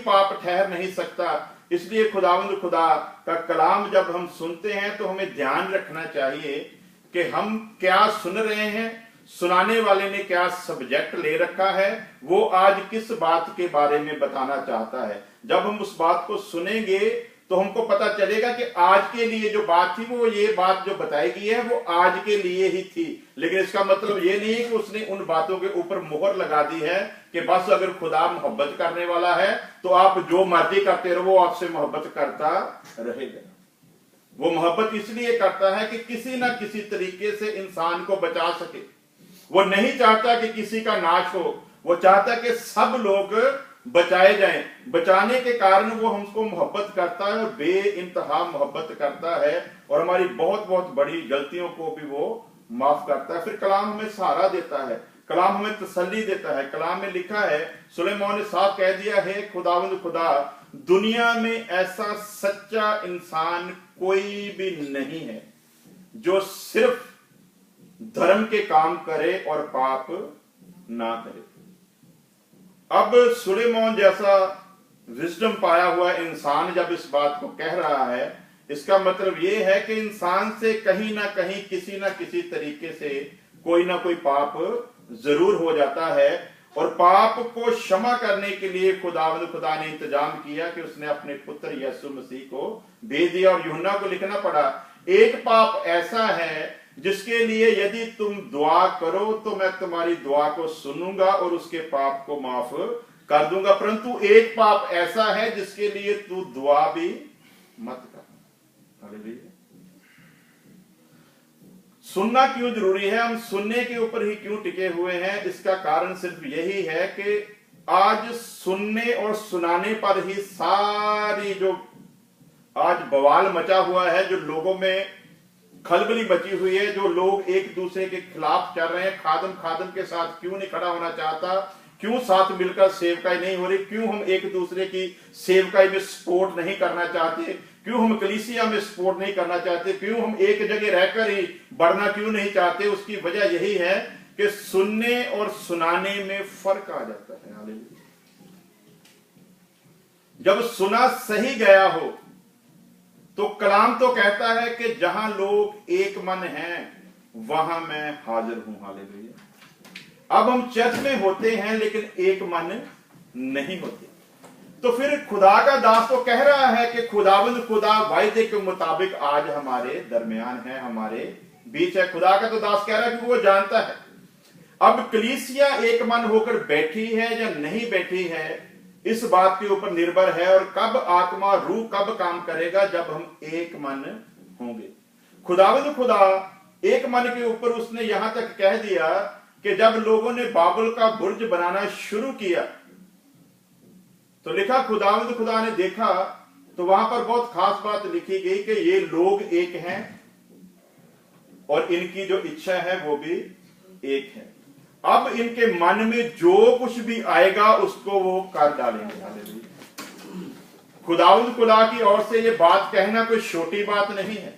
पाप ठहर नहीं सकता। इसलिए खुदावंद खुदा का कलाम जब हम सुनते हैं तो हमें ध्यान रखना चाहिए कि हम क्या सुन रहे हैं, सुनाने वाले ने क्या सब्जेक्ट ले रखा है, वो आज किस बात के बारे में बताना चाहता है। जब हम उस बात को सुनेंगे तो हमको पता चलेगा कि आज के लिए जो बात थी, वो ये बात जो बताई गई है वो आज के लिए ही थी। लेकिन इसका मतलब ये नहीं है कि उसने उन बातों के ऊपर मुहर लगा दी है कि बस अगर खुदा मोहब्बत करने वाला है तो आप जो मर्जी करते रहो, वो आपसे मोहब्बत करता रहेगा। वो मोहब्बत इसलिए करता है कि किसी ना किसी तरीके से इंसान को बचा सके। वो नहीं चाहता कि किसी का नाश हो, वो चाहता कि सब लोग बचाए जाएं। बचाने के कारण वो हमको मोहब्बत करता है और बेइंतहा मोहब्बत करता है, और हमारी बहुत बहुत बड़ी गलतियों को भी वो माफ करता है। फिर कलाम हमें सहारा देता है, कलाम हमें तसल्ली देता है। कलाम में लिखा है, सुलेमान ने साफ कह दिया है, खुदावंद खुदा दुनिया में ऐसा सच्चा इंसान कोई भी नहीं है जो सिर्फ धर्म के काम करे और पाप ना करे। अब सुलेमान जैसा विजडम पाया हुआ इंसान जब इस बात को कह रहा है, इसका मतलब यह है कि इंसान से कहीं ना कहीं किसी ना किसी तरीके से कोई ना कोई पाप जरूर हो जाता है, और पाप को क्षमा करने के लिए खुदावंद खुदा ने इंतजाम किया कि उसने अपने पुत्र यीशु मसीह को भेज दिया। और यूहन्ना को लिखना पड़ा, एक पाप ऐसा है जिसके लिए यदि तुम दुआ करो तो मैं तुम्हारी दुआ को सुनूंगा और उसके पाप को माफ कर दूंगा, परंतु एक पाप ऐसा है जिसके लिए तू दुआ भी मत कर। हालेलुया। सुनना क्यों जरूरी है, हम सुनने के ऊपर ही क्यों टिके हुए हैं? इसका कारण सिर्फ यही है कि आज सुनने और सुनाने पर ही सारी जो आज बवाल मचा हुआ है, जो लोगों में खलबली बची हुई है, जो लोग एक दूसरे के खिलाफ चल रहे हैं, खादम खादम के साथ क्यों नहीं खड़ा होना चाहता, क्यों साथ मिलकर सेवकाई नहीं हो रही, क्यों हम एक दूसरे की सेवकाई में सपोर्ट नहीं करना चाहते, क्यों हम कलीसिया में सपोर्ट नहीं करना चाहते, क्यों हम एक जगह रहकर ही बढ़ना क्यों नहीं चाहते? उसकी वजह यही है कि सुनने और सुनाने में फर्क आ जाता है। हालेलुया। जब सुना सही गया हो तो कलाम तो कहता है कि जहां लोग एक मन हैं वहां मैं हाजिर हूं। हालेलुया। अब हम चर्च में होते हैं लेकिन एक मन नहीं होते, तो फिर खुदा का दास तो कह रहा है कि खुदावंद खुदा वायदे के मुताबिक आज हमारे दरमियान है, हमारे बीच है। खुदा का तो दास कह रहा है कि वो जानता है। अब कलीसिया एक मन होकर बैठी है या नहीं बैठी है, इस बात के ऊपर निर्भर है, और कब आत्मा रूह कब काम करेगा, जब हम एक मन होंगे। खुदावंद खुदा एक मन के ऊपर उसने यहां तक कह दिया कि जब लोगों ने बाबुल का बुर्ज बनाना शुरू किया तो लिखा, खुदावंद खुदा ने देखा तो वहां पर बहुत खास बात लिखी गई कि ये लोग एक हैं और इनकी जो इच्छा है वो भी एक है। अब इनके मन में जो कुछ भी आएगा उसको वो कर डालेंगे। खुदावंद खुदा की ओर से ये बात कहना कोई छोटी बात नहीं है।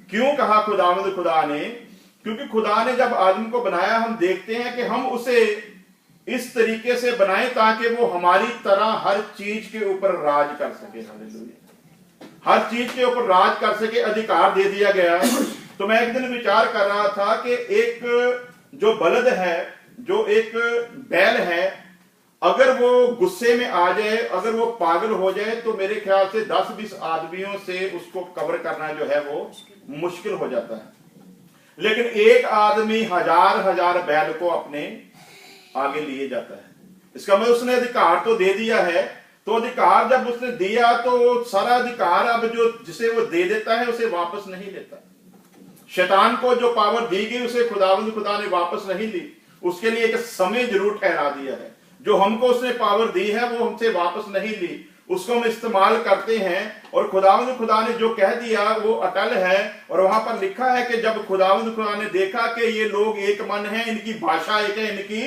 क्यों कहा खुदावंद खुदा ने? क्योंकि खुदा ने जब आदम को बनाया, हम देखते हैं कि हम उसे इस तरीके से बनाएं ताकि वो हमारी तरह हर चीज के ऊपर राज कर सके। हालेलुया। हर चीज के ऊपर राज कर सके, अधिकार दे दिया गया। तो मैं एक दिन विचार कर रहा था कि एक जो बलद है, जो एक बैल है, अगर वो गुस्से में आ जाए, अगर वो पागल हो जाए, तो मेरे ख्याल से 10-20 आदमियों से उसको कवर करना जो है वो मुश्किल हो जाता है। लेकिन एक आदमी हजार बैल को अपने आगे लिए जाता है। इसका मतलब उसने अधिकार तो दे दिया है, तो अधिकार जब उसने दिया तो सारा अधिकार अब जो जिसे वो दे देता है उसे वापस नहीं लेता। शैतान को जो पावर दी गई उसे खुदावंद खुदा ने वापस नहीं ली, उसके लिए एक समय जरूर ठहरा दिया है। जो हमको उसने पावर दी है वो हमसे वापस नहीं ली, उसको हम इस्तेमाल करते हैं। और खुदावंद खुदा ने जो कह दिया वो अटल है। और वहां पर लिखा है कि जब खुदावंद खुदा ने देखा कि ये लोग एक मन है, इनकी भाषा एक है, इनकी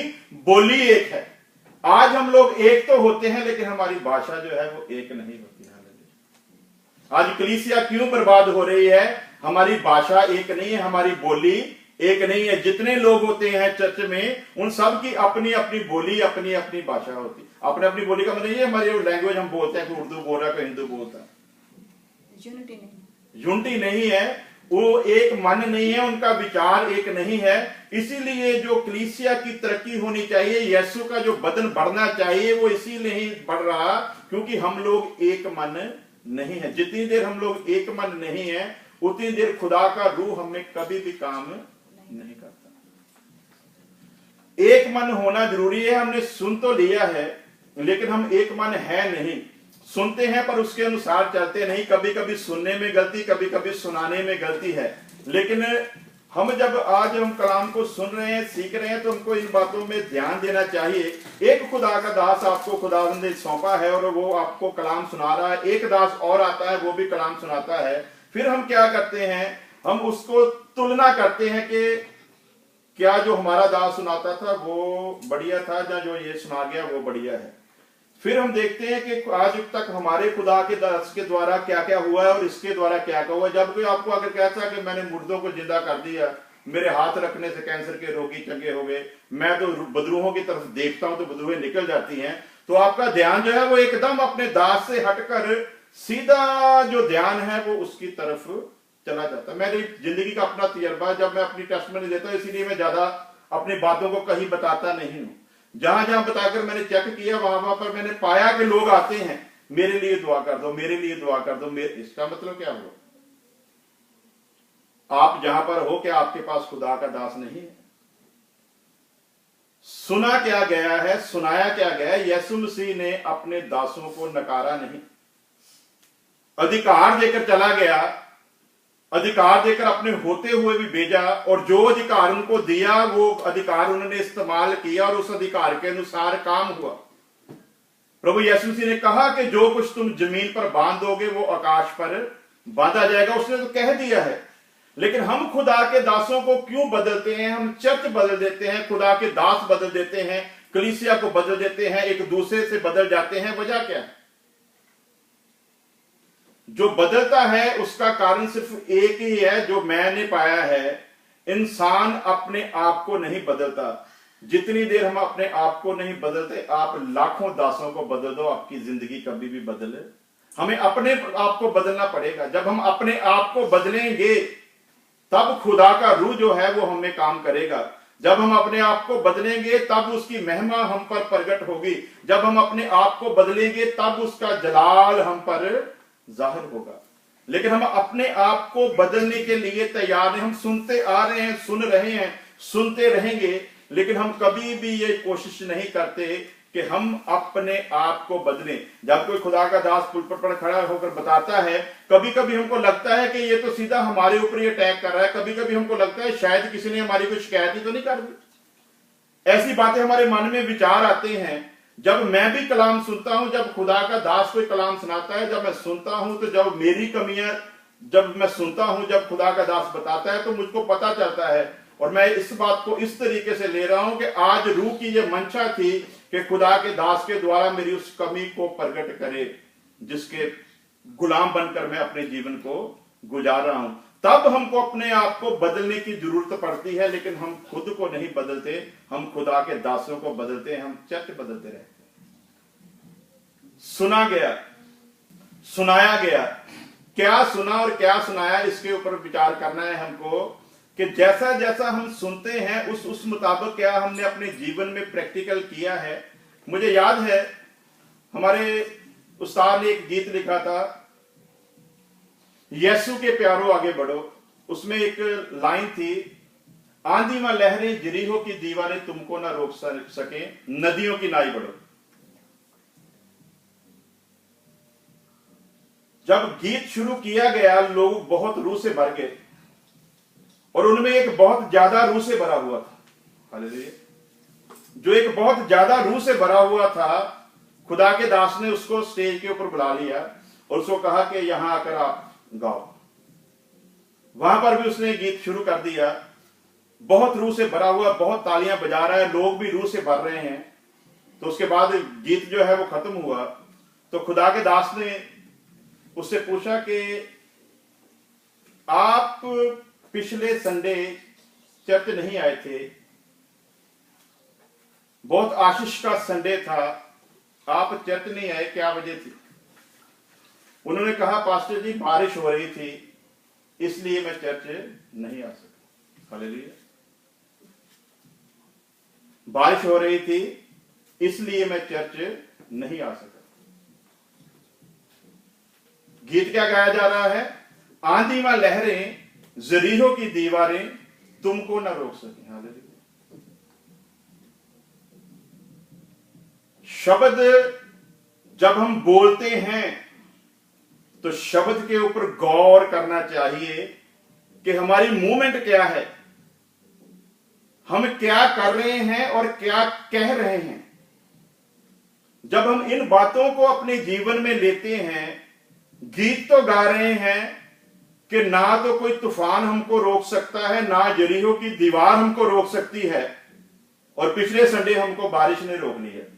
बोली एक है। आज हम लोग एक तो होते हैं लेकिन हमारी भाषा जो है वो एक नहीं होती। आज कलीसिया क्यों बर्बाद हो रही है? हमारी भाषा एक नहीं है, हमारी बोली एक नहीं है। जितने लोग होते हैं चर्च में, उन सब की अपनी अपनी बोली, अपनी अपनी भाषा होती। अपने अपनी बोली का मतलब ये हमारी लैंग्वेज हम बोलते हैं, कोई उर्दू बोल रहा है, कोई हिंदू बोलता है, यूनिटी नहीं है, वो एक मन नहीं है, उनका विचार एक नहीं है। इसीलिए जो कलीसिया की तरक्की होनी चाहिए, यीशु का जो बदन बढ़ना चाहिए, वो इसीलिए नहीं बढ़ रहा क्योंकि हम लोग एक मन नहीं है। जितनी देर हम लोग एक मन नहीं है उतनी देर खुदा का रूह हमें कभी भी काम नहीं करता। एक मन होना जरूरी है। हमने सुन तो लिया है लेकिन हम एक मन है नहीं। सुनते हैं पर उसके अनुसार चलते नहीं। कभी कभी सुनने में गलती, कभी कभी सुनाने में गलती है। लेकिन हम जब आज हम कलाम को सुन रहे हैं, सीख रहे हैं, तो हमको इन बातों में ध्यान देना चाहिए। एक खुदा का दास आपको खुदा ने सौंपा है और वो आपको कलाम सुना रहा है। एक दास और आता है, वो भी कलाम सुनाता है। फिर हम क्या करते हैं, हम उसको तुलना करते हैं कि क्या जो हमारा दास सुनाता था वो बढ़िया था या जो ये सुना गया वो बढ़िया है। फिर हम देखते हैं कि आज तक हमारे खुदा के दास के द्वारा क्या क्या हुआ है और इसके द्वारा क्या क्या हुआ है। जब कोई आपको अगर कहता कि मैंने मुर्दों को जिंदा कर दिया, मेरे हाथ रखने से कैंसर के रोगी चंगे हो गए, मैं तो बदरूहों की तरफ देखता हूं तो बदरूहें निकल जाती हैं, तो आपका ध्यान जो है वो एकदम अपने दास से हटकर सीधा जो ध्यान है वो उसकी तरफ चला जाता है। मेरी जिंदगी का अपना तजर्बा, जब मैं अपनी टेस्टमनी देता हूं, इसीलिए मैं ज्यादा अपनी बातों को कहीं बताता नहीं हूं। जहां जहां बताकर मैंने चेक किया, वहां पर मैंने पाया कि लोग आते हैं, मेरे लिए दुआ कर दो, मेरे लिए दुआ कर दो। इसका मतलब क्या हुआ? आप जहां पर हो, क्या आपके पास खुदा का दास नहीं है? सुना क्या गया है, सुनाया क्या गया है? यीशु मसीह ने अपने दासों को नकारा नहीं, अधिकार देकर चला गया, अधिकार देकर अपने होते हुए भी भेजा, और जो अधिकार उनको दिया वो अधिकार उन्होंने इस्तेमाल किया और उस अधिकार के अनुसार काम हुआ। प्रभु यीशु मसीह ने कहा कि जो कुछ तुम जमीन पर बांध दोगे वो आकाश पर बांधा जाएगा। उसने तो कह दिया है। लेकिन हम खुदा के दासों को क्यों बदलते हैं? हम चर्च बदल देते हैं, खुदा के दास बदल देते हैं, कलीसिया को बदल देते हैं, एक दूसरे से बदल जाते हैं। वजह क्या है? जो बदलता है उसका कारण सिर्फ एक ही है, जो मैंने पाया है, इंसान अपने आप को नहीं बदलता। जितनी देर हम अपने आप को नहीं बदलते, आप लाखों दासों को बदल दो, आपकी जिंदगी कभी भी बदले। हमें अपने आप को बदलना पड़ेगा। जब हम अपने आप को बदलेंगे तब खुदा का रूह जो है वो हमें काम करेगा। जब हम अपने आप को बदलेंगे तब उसकी महिमा हम पर प्रकट होगी। जब हम अपने आप को बदलेंगे तब उसका जलाल हम पर जाहिर होगा। लेकिन हम अपने आप को बदलने के लिए तैयार नहीं। हम सुनते आ रहे हैं, सुन रहे हैं, सुनते रहेंगे, लेकिन हम कभी भी ये कोशिश नहीं करते कि हम अपने आप को बदलें। जब कोई खुदा का दास पुलपट पर खड़ा होकर बताता है, कभी कभी हमको लगता है कि ये तो सीधा हमारे ऊपर ही अटैक कर रहा है। कभी कभी हमको लगता है शायद किसी ने हमारी कोई शिकायत ही तो नहीं कर दी। ऐसी बातें हमारे मन में विचार आते हैं। जब मैं भी कलाम सुनता हूं, जब खुदा का दास कोई कलाम सुनाता है, जब मैं सुनता हूं, तो जब मेरी कमियां जब मैं सुनता हूं, जब खुदा का दास बताता है, तो मुझको पता चलता है। और मैं इस बात को इस तरीके से ले रहा हूं कि आज रूह की यह मंशा थी कि खुदा के दास के द्वारा मेरी उस कमी को प्रकट करे जिसके गुलाम बनकर मैं अपने जीवन को गुजार रहा हूं। तब हमको अपने आप को बदलने की जरूरत पड़ती है। लेकिन हम खुद को नहीं बदलते, हम खुदा के दासों को बदलते हैं, हम चर्च बदलते रहते हैं। सुना गया, सुनाया गया, क्या सुना और क्या सुनाया, इसके ऊपर विचार करना है हमको कि जैसा जैसा हम सुनते हैं उस मुताबिक क्या हमने अपने जीवन में प्रैक्टिकल किया है। मुझे याद है हमारे उस्ताद ने एक गीत लिखा था, यीशु के प्यारो आगे बढ़ो। उसमें एक लाइन थी, आंधी में लहरें जरीहो की दीवारें तुमको ना रोक सके, नदियों की नाई बढ़ो। जब गीत शुरू किया गया लोग बहुत रूह से भर गए और उनमें एक बहुत ज्यादा रूह से भरा हुआ था। हालेलुया। जो एक बहुत ज्यादा रूह से भरा हुआ था, खुदा के दास ने उसको स्टेज के ऊपर बुला लिया और उसको कहा कि यहां आकर आप गाओ। वहां पर भी उसने गीत शुरू कर दिया। बहुत रूह से भरा हुआ, बहुत तालियां बजा रहा है, लोग भी रूह से भर रहे हैं। तो उसके बाद गीत जो है वो खत्म हुआ तो खुदा के दास ने उससे पूछा कि आप पिछले संडे चर्च नहीं आए थे, बहुत आशीष का संडे था, आप चर्च नहीं आए, क्या वजह थी? उन्होंने कहा पास्टर जी बारिश हो रही थी इसलिए मैं चर्च नहीं आ सका। हालेलुया। बारिश हो रही थी इसलिए मैं चर्च नहीं आ सका। गीत क्या गाया जा रहा है? आंधी में लहरें, जरीहो की दीवारें तुमको न रोक सके। हालेलुया। शब्द जब हम बोलते हैं तो शब्द के ऊपर गौर करना चाहिए कि हमारी मूवमेंट क्या है, हम क्या कर रहे हैं और क्या कह रहे हैं। जब हम इन बातों को अपने जीवन में लेते हैं, गीत तो गा रहे हैं कि ना तो कोई तूफान हमको रोक सकता है, ना यरीहो की दीवार हमको रोक सकती है, और पिछले संडे हमको बारिश ने रोक लिया।